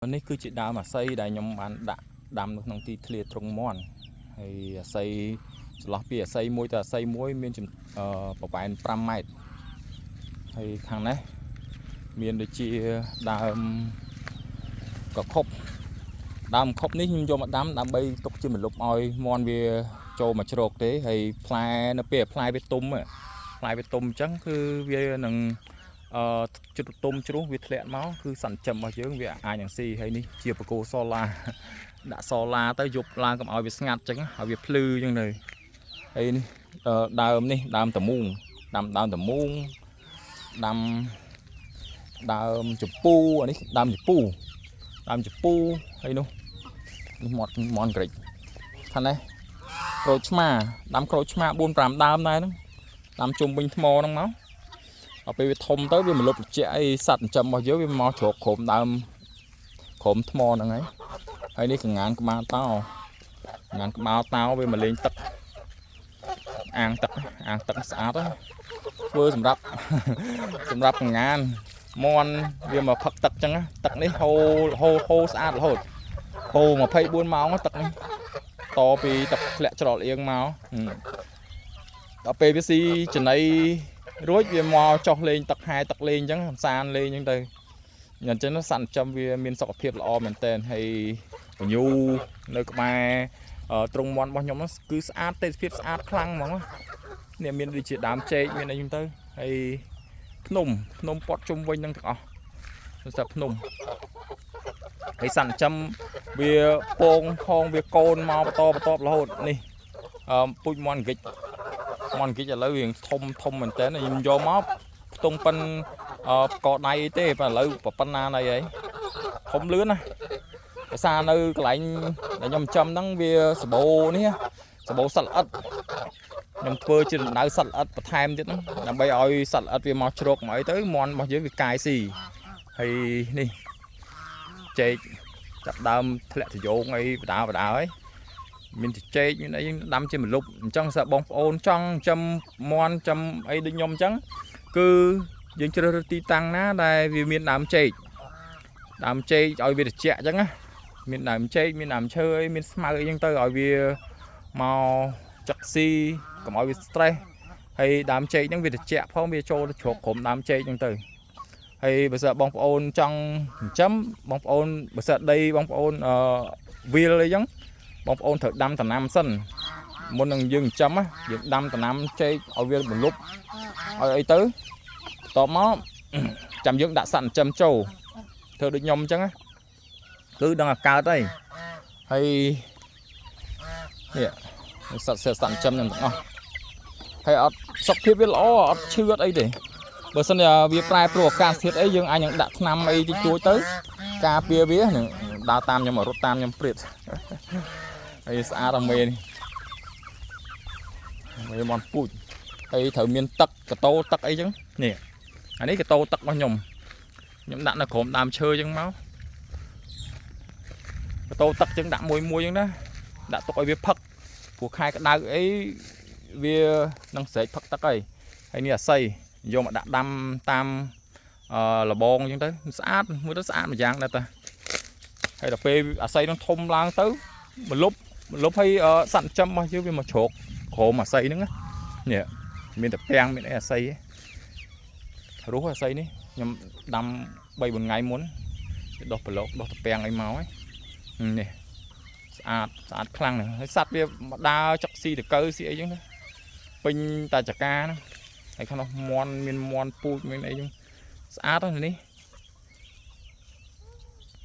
នេះគឺជាដើមអាស័យដែលខ្ញុំបានដាក់ដាំនៅក្នុងទីធ្លាត្រង់មាន់ហើយអាស័យចន្លោះពីអាស័យមួយទៅអាស័យមួយមានប្រវែង5ម៉ែត្រហើយខាងនេះមានដូចជាដើមកខុបដើមខុបនេះខ្ញុំយកមកដាំដើម្បីទុកជាម្លប់ឲ្យមាន់វាចូលមកជ្រកទេហើយផ្លែនៅពេលផ្លែវាទុំអញ្ចឹងគឺវានឹងជិតទុំជ្រុះវាធ្លាក់មកគឺសន្តិរបស់យើងវាអាចនឹងស៊ីហើយនេះជាបកគោសូឡាដាក់សូឡាទៅយប់ឡើងកុំឲ្យវាស្ងាត់អញ្ចឹងឲ្យវាភ្លឺអញ្ចឹងទៅហើយនេះដើមនេះដើមតមូងដាំដើមតមូងដាំដើមជពូអានេះដើមជពូហើយនោះមាន់ក្រិចខាងនេះក្រូចឆ្មាដាំក្រូចឆ្មា 4-5 ដើមដែរហ្នឹងដាំជុំវិញថ្មហ្នឹងមកដល់ពេលវាធំទៅវាមកលុបត្រជាក់អីសត្វចិញ្ចឹមរបស់យើងវាមកជ្រកក្រោមដើមក្រោមថ្មហ្នឹងហើយនេះកងានក្បាលតោវាមកលេងទឹកអាងទឹកស្អាតធ្វើសម្រាប់កងានមាន់វាមកផឹកទឹកអញ្ចឹងទឹកនេះហូរស្អាតរហូតហូរ24ម៉ោងទឹកនេះតពីទឹកធ្លាក់ច្រកអៀងមកដល់ពេលវាស៊ីចំណីរួចវាមកចុះលេងទឹកហែទឹកលេងអញ្ចឹងសានលេងអញ្ចឹងទៅអញ្ចឹងសត្វចិញ្ចឹមវាមានសុខភាពល្អមែនតើហើយបញ្ញូនៅក្បែរត្រង់មាន់របស់ខ្ញុំគឺស្អាតទេសភាពស្អាតខ្លាំងហ្មងនេះមានដូចជាដើមចេកមានអីហ្នឹងទៅហើយភ្នំព័ទ្ធជុំវិញហ្នឹងទាំងអស់សត្វភ្នំហើយសត្វចិញ្ចឹមវាពងផងវាកូនមកបន្តរហូតនេះពូជមាន់ហ្គិចឥឡូវវាធំមែនតើខ្ញុំយកមកផ្ទុំប៉ិនកដៃទេតែឥឡូវប៉ុណ្ណាណៃហើយធំលឿនណាភាសានៅកន្លែងដែលខ្ញុំចំហ្នឹងវាសបោនេះសបោសត្វល្អិតខ្ញុំធ្វើជារណ្ដៅសត្វល្អិតបន្ថែមទៀតហ្នឹងដើម្បីឲ្យសត្វល្អិតវាមកជ្រកមកអីទៅមាន់របស់យើងវាកាយស៊ីហើយនេះចេកចាប់ដើមធ្លាក់ត្រយងអីបដាហើយមានចេកមានអីដាំជាម្លប់អញ្ចឹងសិស្សបងប្អូនចង់ចំមាន់ចំអីដូចខ្ញុំអញ្ចឹងគឺយើងជ្រើសរើសទីតាំងណាដែលវាមានដើមចេកឲ្យវាត្រជាក់អញ្ចឹងណាមានដើមចេកមានដើមឈើអីមានស្មៅអីអញ្ចឹងទៅឲ្យវាមកចឹកស៊ីកុំឲ្យវា stress ហើយដើមចេកហ្នឹងវាត្រជាក់ផងវាចូលទៅជ្រកក្រុមដើមចេកអញ្ចឹងទៅហើយបើសិនបងប្អូនចង់ចិញ្ចឹមបងប្អូនបើសិនដីបងប្អូនវាលអីចឹងបងប្អូនត្រូវដាំដំណាំសិនមុននឹងយើងចិញ្ចឹមយើងដាំដំណាំចេកឲ្យវាបន្លប់ឲ្យអីទៅតបមកចាំយើងដាក់សត្វចិញ្ចឹមចូលធ្វើដូចខ្ញុំអញ្ចឹងគឺដឹងតែកើតហើយនេះសត្វចិញ្ចឹមទាំងអស់ហើយអត់សុខភាពវាល្អអត់ឈឺអត់អីទេបើសិនជាវាប្រែប្រួលអាកាសធាតុអីយើងអាចនឹងដាក់ថ្នាំអីតិចតួចទៅការពារវានឹងដើរតាមខ្ញុំរត់តាមខ្ញុំព្រាតហើយស្អាតអមេនេះវាមន់ពូជហើយត្រូវមានទឹកកតោទឹកអីចឹងនេះអានេះកតោទឹករបស់ខ្ញុំដាក់នៅក្រោមដើមឈើចឹងមកកតោទឹកចឹងដាក់មួយចឹងណាដាក់ទុកឲ្យវាផឹកព្រោះខែក្តៅអីវានឹងស្រែកផឹកទឹកហើយនេះអាស័យយកមកដាក់ដាំតាមលបងអញ្ចឹងទៅស្អាតមើលទៅស្អាតមួយយ៉ាងដែរតាហើយដល់ពេលអាស័យនឹងធំឡើងទៅម្លប់ឲ្យសត្វចិញ្ចឹមរបស់យើងវាមកជ្រកក្រោមអាស័យហ្នឹងនេះមានតែពាំងមានអីអាស័យរស់អាស័យនេះខ្ញុំដាំ 3-4 ថ្ងៃមុនវាដុះប្រឡោកដុះតែពាំងអីមកនេះស្អាតខ្លាំងណាស់ហើយសត្វវាមកដើរចឹកស៊ីតកៅស៊ីអីចឹងទៅពេញតាចកាហ្នឹងហើយខាងនោះមាន់មានមាន់ពូជមានអីចឹងស្អាតណាស់នេះ